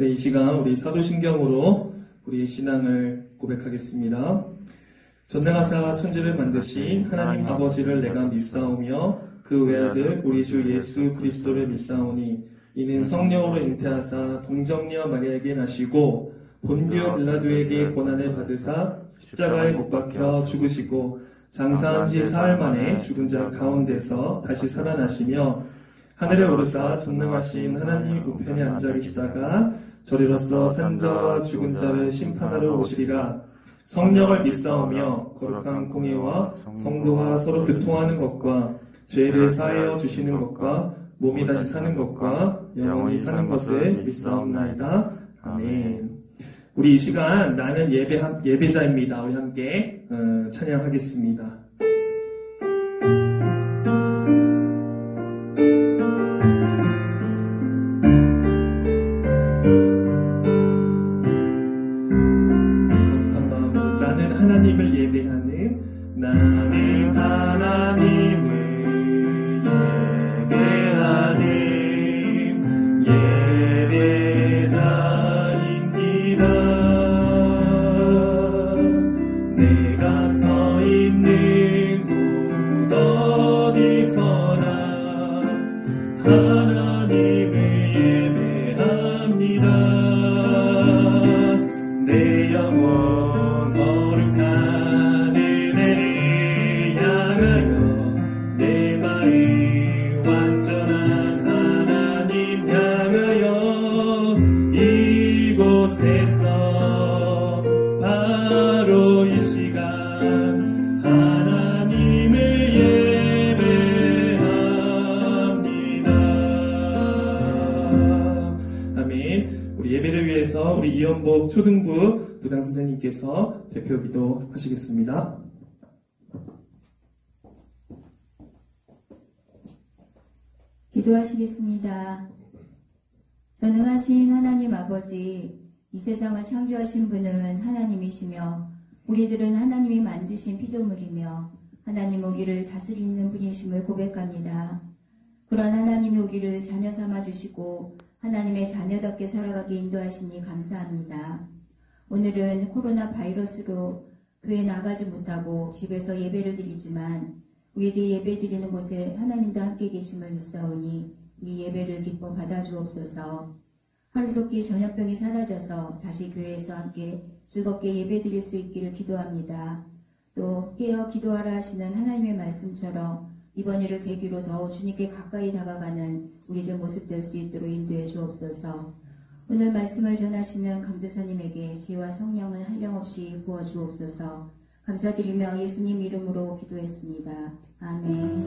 네, 이 시간 우리 사도신경으로 우리의 신앙을 고백하겠습니다. 전능하사 천지를 만드신 하나님 아버지를 내가 믿사오며 그 외아들 우리 주 예수 그리스도를 믿사오니 이는 성령으로 잉태하사 동정녀 마리아에게 나시고 본디오 빌라도에게 고난을 받으사 십자가에 못 박혀 죽으시고 장사한 지 사흘 만에 죽은 자 가운데서 다시 살아나시며 하늘에 오르사 전능하신 하나님 우편에 앉아 계시다가 저리로서 산자와 죽은 자를 심판하러 오시리라. 성령을 믿사오며 거룩한 공예와 성도가 서로 교통하는 것과 죄를 사하여 주시는 것과 몸이 다시 사는 것과 영원히 사는 것을 믿사옵나이다. 아멘. 우리 이 시간 나는 예배자입니다. 우리 함께 찬양하겠습니다. 하나님을 예배하는 나는 하나님을 예배하는 예배자입니다. 내가 서 있는 곳 어디서나 하나님을 예배합니다. 내 영혼 바로 이 시간 하나님을 예배합니다. 아멘. 우리 예배를 위해서 우리 이연복 초등부 부장선생님께서 대표 기도하시겠습니다. 기도하시겠습니다. 전능하신 하나님 아버지, 이 세상을 창조하신 분은 하나님이시며 우리들은 하나님이 만드신 피조물이며 하나님 우리를 다스리는 분이심을 고백합니다. 그런 하나님이 우리를 자녀 삼아주시고 하나님의 자녀답게 살아가게 인도하시니 감사합니다. 오늘은 코로나 바이러스로 교회 나가지 못하고 집에서 예배를 드리지만 우리들이 예배 드리는 곳에 하나님도 함께 계심을 믿사오니 이 예배를 기뻐 받아주옵소서. 하루속히 전염병이 사라져서 다시 교회에서 함께 즐겁게 예배드릴 수 있기를 기도합니다. 또 깨어 기도하라 하시는 하나님의 말씀처럼 이번 일을 계기로 더 주님께 가까이 다가가는 우리들 모습 될 수 있도록 인도해 주옵소서. 오늘 말씀을 전하시는 강도사님에게 지혜와 성령을 한량없이 부어주옵소서. 감사드리며 예수님 이름으로 기도했습니다. 아멘.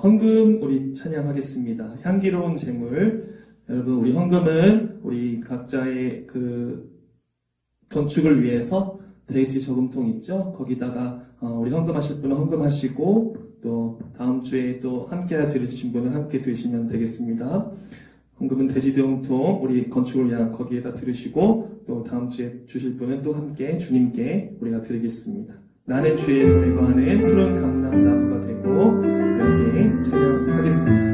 헌금 우리 찬양하겠습니다. 향기로운 제물. 여러분, 우리 헌금은 우리 각자의 그 건축을 위해서 대지 저금통 있죠? 거기다가 우리 헌금하실 분은 헌금하시고 또 다음 주에 또 함께 들으신 분은 함께 드시면 되겠습니다. 헌금은 대지 저금통 우리 건축을 위한 거기에다 들으시고 또 다음 주에 주실 분은 또 함께 주님께 우리가 드리겠습니다. 나는 주의 손에 거하는 푸른 감람나무가 되고 이렇게 찬양하겠습니다.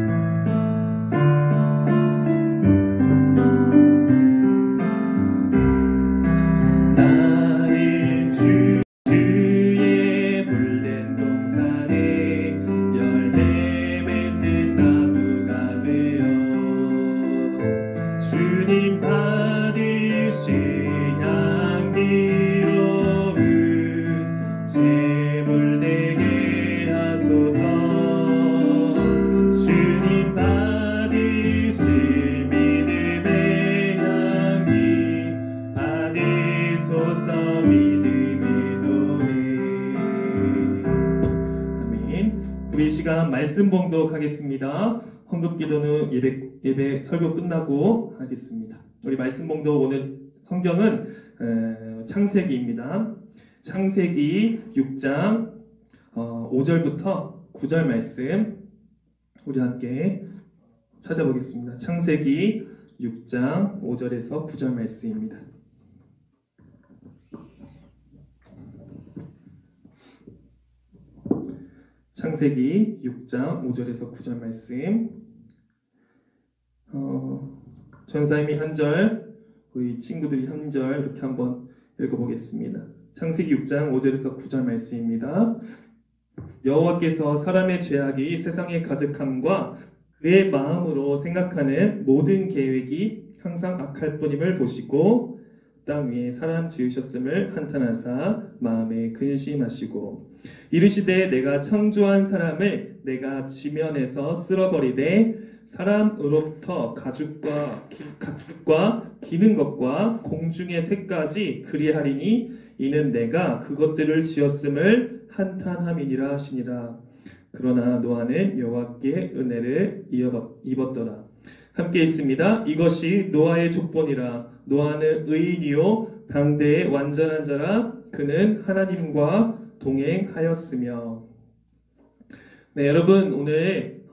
나는 주의 물된 동산에 열매 맺는 나무가 되어 주님 받으실 향기로운 제물 되게 하소서. 주님 받으실 믿음의 향기 받으소서. 믿음의 노래. 아멘. 우리 이 시간 말씀 봉독하겠습니다. 헌금 기도는 예배 설교 끝나고 하겠습니다. 우리 말씀 봉독 오늘 성경은 창세기입니다. 창세기 6장 5절부터 9절 말씀 우리 함께 찾아보겠습니다. 창세기 6장 5절에서 9절 말씀입니다. 창세기 6장 5절에서 9절 말씀. 전사님이 한 절, 우리 친구들이 한 절 이렇게 한번 읽어보겠습니다. 창세기 6장 5절에서 9절 말씀입니다. 여호와께서 사람의 죄악이 세상에 가득함과 그의 마음으로 생각하는 모든 계획이 항상 악할 뿐임을 보시고 땅 위에 사람 지으셨음을 한탄하사 마음에 근심하시고 이르시되 내가 창조한 사람을 내가 지면에서 쓸어버리되 사람으로부터 가축과 기는 것과 공중의 새까지 그리하리니 이는 내가 그것들을 지었음을 한탄함이니라 하시니라. 그러나 노아는 여호와께 은혜를 입었더라. 함께 있습니다. 이것이 노아의 족본이라. 노아는 의인이요 당대의 완전한 자라. 그는 하나님과 동행하였으며. 네, 여러분 오늘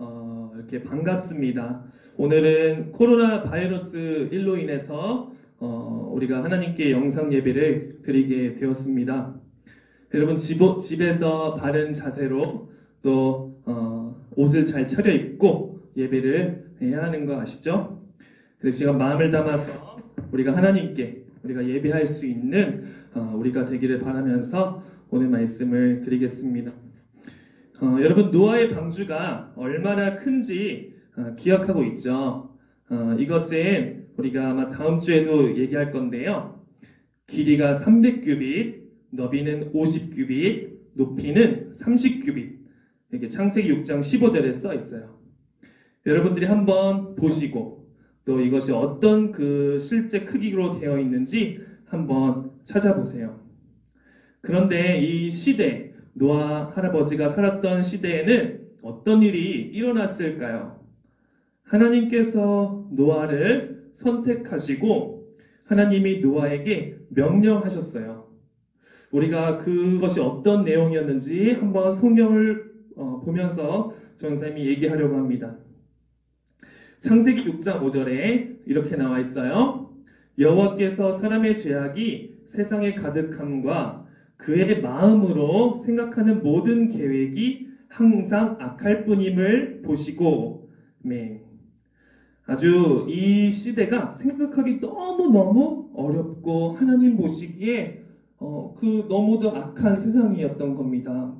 이렇게 반갑습니다. 오늘은 코로나 바이러스 1로 인해서 우리가 하나님께 영상 예배를 드리게 되었습니다. 여러분 집에서 바른 자세로 또 옷을 잘 차려입고 예배를 해야 하는 거 아시죠? 그래서 제가 마음을 담아서 우리가 하나님께 우리가 예배할 수 있는 우리가 되기를 바라면서 오늘 말씀을 드리겠습니다. 여러분 노아의 방주가 얼마나 큰지 기억하고 있죠? 이것은 우리가 아마 다음 주에도 얘기할 건데요. 길이가 300규빗, 너비는 50규빗, 높이는 30규빗. 이렇게 창세기 6장 15절에 써 있어요. 여러분들이 한번 보시고 또 이것이 어떤 그 실제 크기로 되어 있는지 한번 찾아보세요. 그런데 이 시대, 노아 할아버지가 살았던 시대에는 어떤 일이 일어났을까요? 하나님께서 노아를 선택하시고 하나님이 노아에게 명령하셨어요. 우리가 그것이 어떤 내용이었는지 한번 성경을 보면서 전사님이 얘기하려고 합니다. 창세기 6장 5절에 이렇게 나와 있어요. 여호와께서 사람의 죄악이 세상에 가득함과 그의 마음으로 생각하는 모든 계획이 항상 악할 뿐임을 보시고. 네. 아주 이 시대가 생각하기 너무너무 어렵고 하나님 보시기에 그 너무도 악한 세상이었던 겁니다.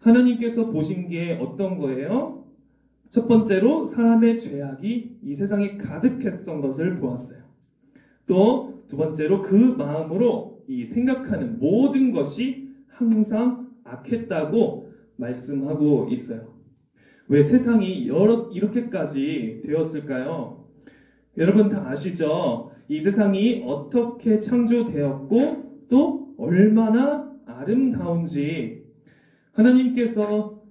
하나님께서 보신 게 어떤 거예요? 첫 번째로 사람의 죄악이 이 세상에 가득했던 것을 보았어요. 또 두 번째로 그 마음으로 이 생각하는 모든 것이 항상 악했다고 말씀하고 있어요. 왜 세상이 이렇게까지 되었을까요? 여러분 다 아시죠? 이 세상이 어떻게 창조되었고 또 얼마나 아름다운지. 하나님께서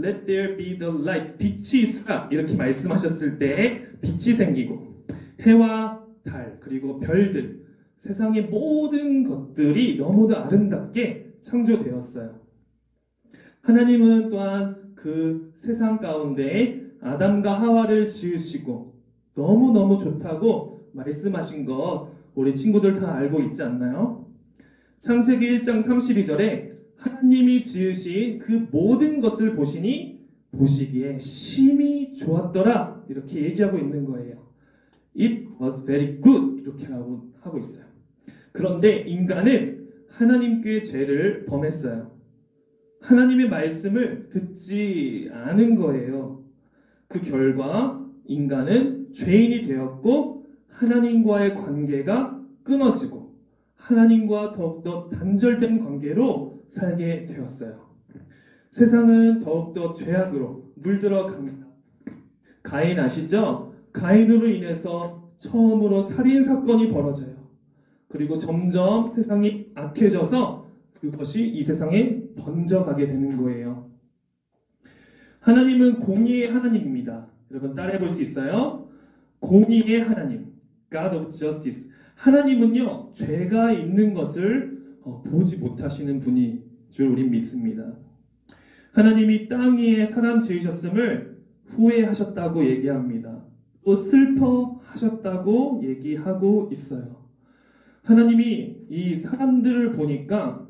Let there be the light, 빛이 있으라 이렇게 말씀하셨을 때 빛이 생기고 해와 달 그리고 별들, 세상의 모든 것들이 너무도 아름답게 창조되었어요. 하나님은 또한 그 세상 가운데 아담과 하와를 지으시고 너무너무 좋다고 말씀하신 것 우리 친구들 다 알고 있지 않나요? 창세기 1장 32절에 하나님이 지으신 그 모든 것을 보시니 보시기에 심히 좋았더라 이렇게 얘기하고 있는 거예요. It was very good 이렇게 하고 있어요. 그런데 인간은 하나님께 죄를 범했어요. 하나님의 말씀을 듣지 않은 거예요. 그 결과 인간은 죄인이 되었고 하나님과의 관계가 끊어지고 하나님과 더욱더 단절된 관계로 살게 되었어요. 세상은 더욱더 죄악으로 물들어 갑니다. 가인 아시죠? 가인으로 인해서 처음으로 살인사건이 벌어져요. 그리고 점점 세상이 악해져서 그것이 이 세상에 번져가게 되는 거예요. 하나님은 공의의 하나님입니다. 여러분 따라해 볼 수 있어요? 공의의 하나님, God of Justice. 하나님은요 죄가 있는 것을 보지 못하시는 분이 줄 우린 믿습니다. 하나님이 땅 위에 사람 지으셨음을 후회하셨다고 얘기합니다. 또 슬퍼하셨다고 얘기하고 있어요. 하나님이 이 사람들을 보니까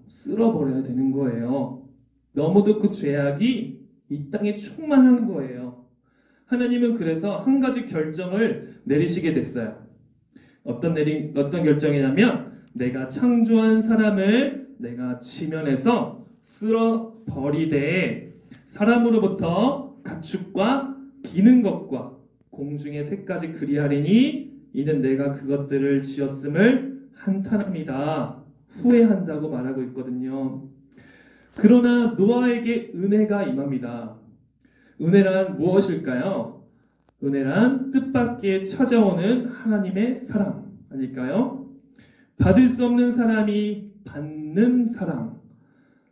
쓸어버려야 되는 거예요. 너무도 그 죄악이 이 땅에 충만한 거예요. 하나님은 그래서 한 가지 결정을 내리시게 됐어요. 어떤 결정이냐면 내가 창조한 사람을 내가 지면에서 쓸어버리되 사람으로부터 가축과 기는 것과 공중의 새까지 그리하리니 이는 내가 그것들을 지었음을 한탄합니다. 후회한다고 말하고 있거든요. 그러나 노아에게 은혜가 임합니다. 은혜란 무엇일까요? 은혜란 뜻밖의 찾아오는 하나님의 사랑 아닐까요? 받을 수 없는 사람이 받는 사랑.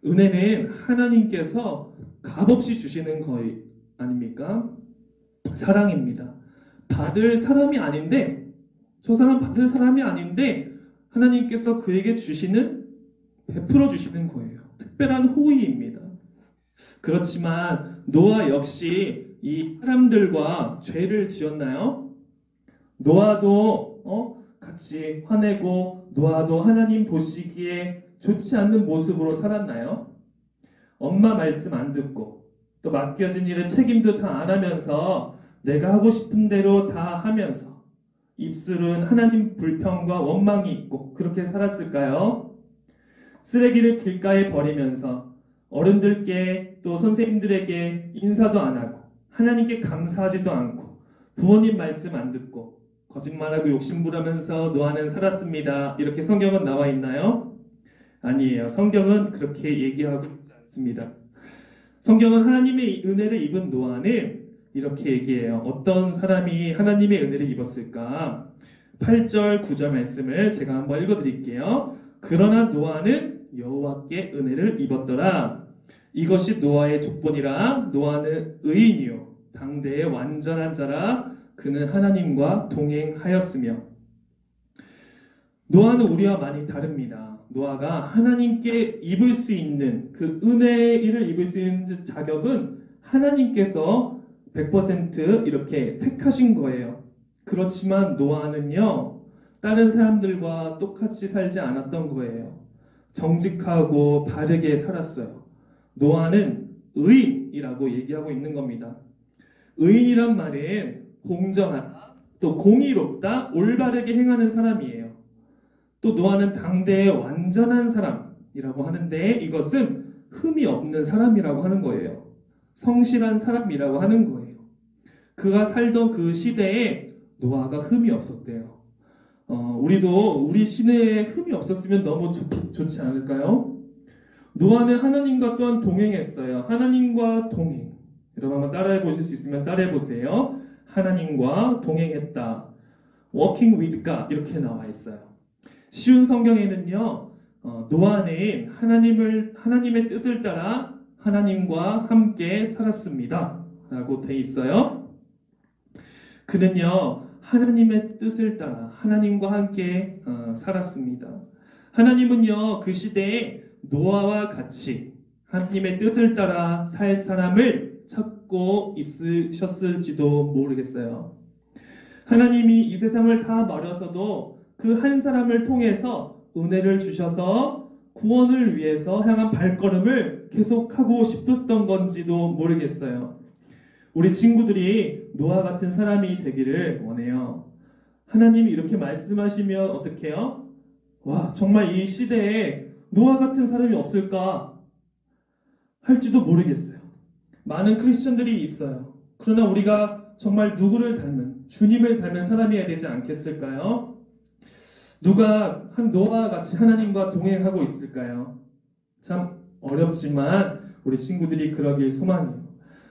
은혜는 하나님께서 값없이 주시는 거의 아닙니까? 사랑입니다. 받을 사람이 아닌데 저 사람 받을 사람이 아닌데 하나님께서 그에게 베풀어 주시는 거예요. 특별한 호의입니다. 그렇지만 노아 역시 이 사람들과 죄를 지었나요? 노아도 같이 화내고 노아도 하나님 보시기에 좋지 않는 모습으로 살았나요? 엄마 말씀 안 듣고 또 맡겨진 일에 책임도 다 안 하면서 내가 하고 싶은 대로 다 하면서 입술은 하나님 불평과 원망이 있고 그렇게 살았을까요? 쓰레기를 길가에 버리면서 어른들께 또 선생님들에게 인사도 안 하고 하나님께 감사하지도 않고 부모님 말씀 안 듣고 거짓말하고 욕심부리면서 노아는 살았습니다. 이렇게 성경은 나와 있나요? 아니에요. 성경은 그렇게 얘기하고 있지 않습니다. 성경은 하나님의 은혜를 입은 노아는 이렇게 얘기해요. 어떤 사람이 하나님의 은혜를 입었을까? 8절, 9절 말씀을 제가 한번 읽어드릴게요. 그러나 노아는 여호와께 은혜를 입었더라. 이것이 노아의 족본이라. 노아는 의인이요 당대의 완전한 자라. 그는 하나님과 동행하였으며. 노아는 우리와 많이 다릅니다. 노아가 하나님께 입을 수 있는 그 은혜를 입을 수 있는 자격은 하나님께서 100% 이렇게 택하신 거예요. 그렇지만 노아는요, 다른 사람들과 똑같이 살지 않았던 거예요. 정직하고 바르게 살았어요. 노아는 의인이라고 얘기하고 있는 겁니다. 의인이란 말은 공정하다, 또 공의롭다, 올바르게 행하는 사람이에요. 또 노아는 당대의 완전한 사람이라고 하는데 이것은 흠이 없는 사람이라고 하는 거예요. 성실한 사람이라고 하는 거예요. 그가 살던 그 시대에 노아가 흠이 없었대요. 우리도 우리 시대에 흠이 없었으면 너무 좋지 않을까요? 노아는 하나님과 또한 동행했어요. 하나님과 동행. 여러분 한번 따라해 보실 수 있으면 따라해 보세요. 하나님과 동행했다. Walking with God 이렇게 나와 있어요. 쉬운 성경에는요, 노아는 하나님의 뜻을 따라 하나님과 함께 살았습니다. 라고 돼 있어요. 그는요, 하나님의 뜻을 따라 하나님과 함께 살았습니다. 하나님은요, 그 시대에 노아와 같이 하나님의 뜻을 따라 살 사람을 찾고 있으셨을지도 모르겠어요. 하나님이 이 세상을 다 버려서도 그 한 사람을 통해서 은혜를 주셔서 구원을 위해서 향한 발걸음을 계속하고 싶었던 건지도 모르겠어요. 우리 친구들이 노아 같은 사람이 되기를 원해요. 하나님이 이렇게 말씀하시면 어떻게 해요? 와, 정말 이 시대에 노아 같은 사람이 없을까 할지도 모르겠어요. 많은 크리스천들이 있어요. 그러나 우리가 정말 누구를 닮은, 주님을 닮은 사람이어야 되지 않겠을까요? 누가 한 노아와 같이 하나님과 동행하고 있을까요? 참 어렵지만 우리 친구들이 그러길 소망해요.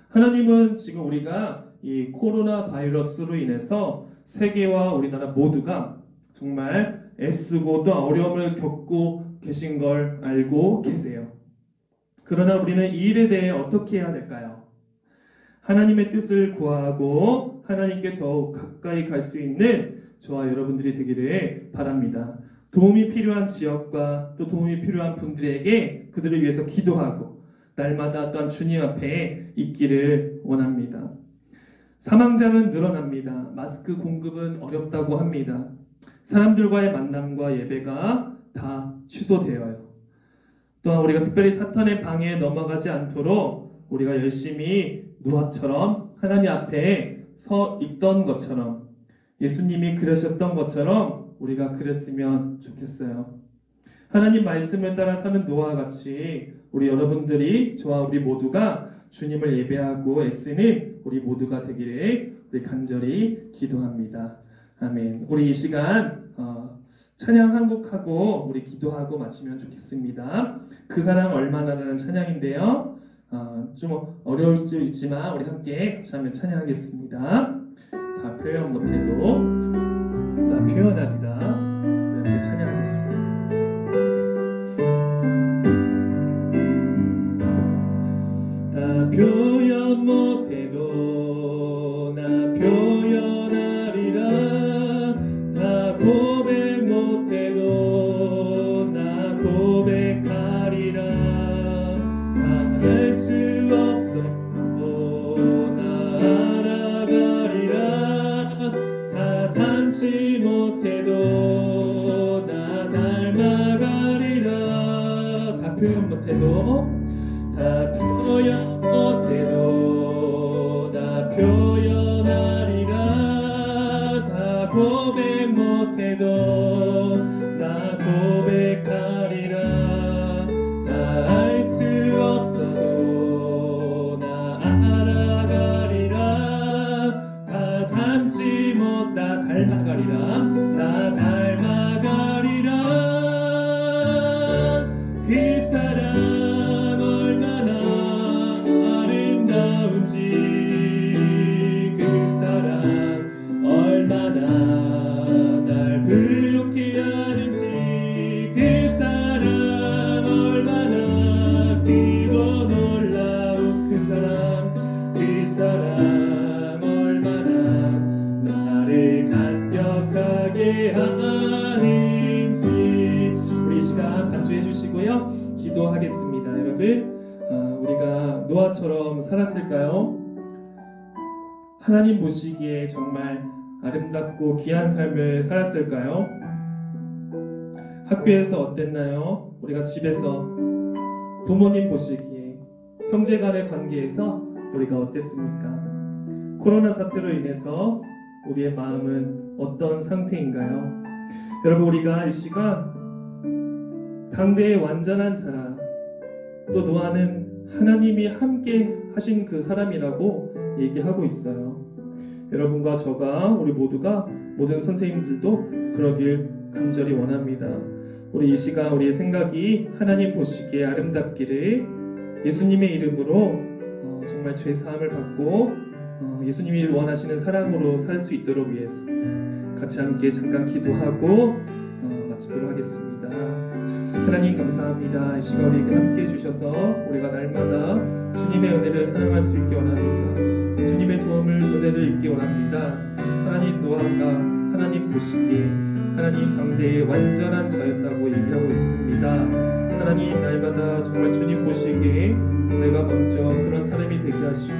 하나님은 지금 우리가 이 코로나 바이러스로 인해서 세계와 우리나라 모두가 정말 애쓰고 또 어려움을 겪고 계신 걸 알고 계세요. 그러나 우리는 이 일에 대해 어떻게 해야 될까요? 하나님의 뜻을 구하고 하나님께 더욱 가까이 갈 수 있는 저와 여러분들이 되기를 바랍니다. 도움이 필요한 지역과 또 도움이 필요한 분들에게 그들을 위해서 기도하고 날마다 또한 주님 앞에 있기를 원합니다. 사망자는 늘어납니다. 마스크 공급은 어렵다고 합니다. 사람들과의 만남과 예배가 다 취소되어요. 또한 우리가 특별히 사탄의 방해에 넘어가지 않도록 우리가 열심히 노아처럼 하나님 앞에 서 있던 것처럼 예수님이 그러셨던 것처럼 우리가 그랬으면 좋겠어요. 하나님 말씀을 따라 사는 노아와 같이 우리 여러분들이 저와 우리 모두가 주님을 예배하고 애쓰는 우리 모두가 되기를 우리 간절히 기도합니다. 아멘. 우리 이 시간 찬양 한 곡하고 우리 기도하고 마치면 좋겠습니다. 그 사랑 얼마나라는 찬양인데요. 좀 어려울 수도 있지만 우리 함께 같이 한번 찬양하겠습니다. 다 표현 못해도 나 표현하리라. 우리 함께 찬양하겠습니다. 다 표현 못해도 나 표현하리라. 다 고백 못해도 나 고백하리라. 다 할 수 없어도 나 알아가리라. 다 닮지 못해도 나 닮아가리라. 다 표현 못해도 다 표현 못해도 나 표현하리라. 다 고백 못해도 나 고백하리라. 다 알 수 없어도 나 알아가리라. 다 닮지 못 나 닮아가리라. 나 닮아가리라. 그 사랑 기도하겠습니다. 여러분, 우리가 노아처럼 살았을까요? 하나님 보시기에 정말 아름답고 귀한 삶을 살았을까요? 학교에서 어땠나요? 우리가 집에서 부모님 보시기에 형제 간의 관계에서 우리가 어땠습니까? 코로나 사태로 인해서 우리의 마음은 어떤 상태인가요? 여러분, 우리가 이 시간 당대의 완전한 자라, 또 노아는 하나님이 함께 하신 그 사람이라고 얘기하고 있어요. 여러분과 저가 우리 모두가 모든 선생님들도 그러길 간절히 원합니다. 우리 이 시간 우리의 생각이 하나님 보시기에 아름답기를 예수님의 이름으로 정말 죄 사함을 받고 예수님이 원하시는 사랑으로 살 수 있도록 위해서 같이 함께 잠깐 기도하고 마치도록 하겠습니다. 하나님 감사합니다. 이 시간 우리에게 함께 해주셔서 우리가 날마다 주님의 은혜를 사랑할 수 있게 원합니다. 주님의 도움을 은혜를 잊기 원합니다. 하나님 노아가 하나님 보시기에 하나님 당대의 완전한 자였다고 얘기하고 있습니다. 하나님 날마다 정말 주님 보시기에 내가 먼저 그런 사람이 되게 하시고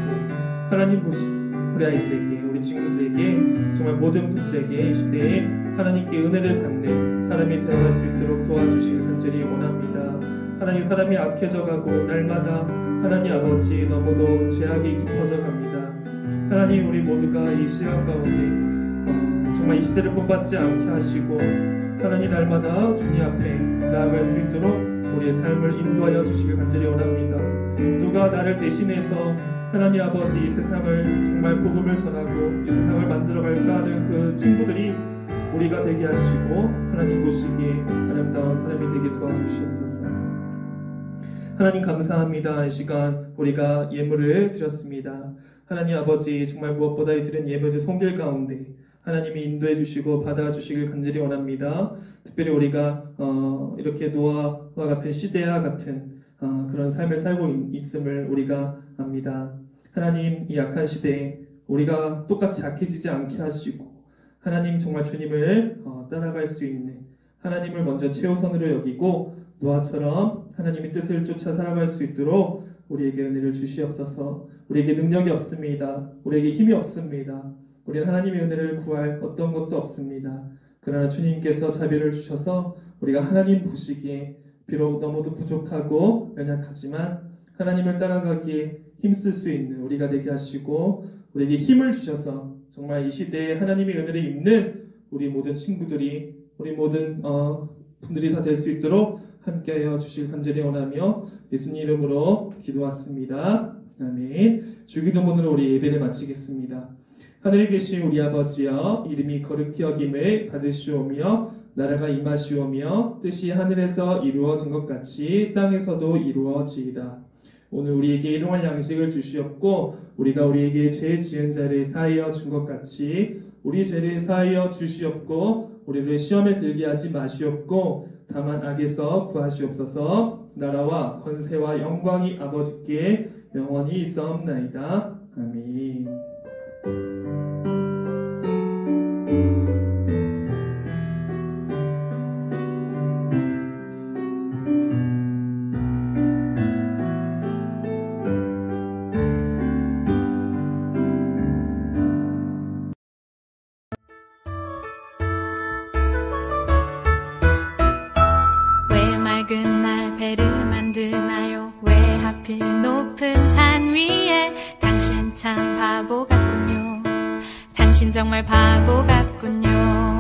하나님 보시기에 우리 아이들에게 우리 친구들에게 정말 모든 분들에게 이 시대에 하나님께 은혜를 받는 사람이 되어갈 수 있도록 도와주시길 간절히 원합니다. 하나님 사람이 악해져 가고 날마다 하나님 아버지 너무도 죄악이 깊어져 갑니다. 하나님 우리 모두가 이 시간 가운데 정말 이 시대를 본받지 않게 하시고 하나님 날마다 주님 앞에 나아갈 수 있도록 우리의 삶을 인도하여 주시길 간절히 원합니다. 누가 나를 대신해서 하나님 아버지 이 세상을 정말 복음을 전하고 이 세상을 만들어갈까 하는 그 친구들이 우리가 되게 하시고 하나님 보시기에 아름다운 사람이 되게 도와주시옵소서. 하나님 감사합니다. 이 시간 우리가 예물을 드렸습니다. 하나님 아버지 정말 무엇보다 이 드린 예물들 손길 가운데 하나님이 인도해 주시고 받아주시길 간절히 원합니다. 특별히 우리가 이렇게 노아와 같은 시대와 같은 그런 삶을 살고 있음을 우리가 압니다. 하나님 이 약한 시대에 우리가 똑같이 약해지지 않게 하시고 하나님 정말 주님을 따라갈 수 있는 하나님을 먼저 최우선으로 여기고 노아처럼 하나님의 뜻을 쫓아 살아갈 수 있도록 우리에게 은혜를 주시옵소서. 우리에게 능력이 없습니다. 우리에게 힘이 없습니다. 우리는 하나님의 은혜를 구할 어떤 것도 없습니다. 그러나 주님께서 자비를 주셔서 우리가 하나님 보시기에 비록 너무도 부족하고 연약하지만 하나님을 따라가기에 힘쓸 수 있는 우리가 되게 하시고 우리에게 힘을 주셔서 정말 이 시대에 하나님의 은혜를 입는 우리 모든 친구들이 우리 모든 분들이 다 될 수 있도록 함께하여 주실 간절히 원하며 예수님 이름으로 기도했습니다. 아멘. 주기도문으로 우리 예배를 마치겠습니다. 하늘에 계신 우리 아버지여, 이름이 거룩히 여김을 받으시오며 나라가 임하시오며 뜻이 하늘에서 이루어진 것 같이 땅에서도 이루어지이다. 오늘 우리에게 일용할 양식을 주시옵고 우리가 우리에게 죄 지은 자를 사하여 준 것 같이 우리 죄를 사하여 주시옵고 우리를 시험에 들게 하지 마시옵고 다만 악에서 구하시옵소서. 나라와 권세와 영광이 아버지께 영원히 있사옵나이다. 아멘. 맑은 날 배를 만드나요? 왜 하필 높은 산 위에? 당신 참 바보 같군요. 당신 정말 바보 같군요.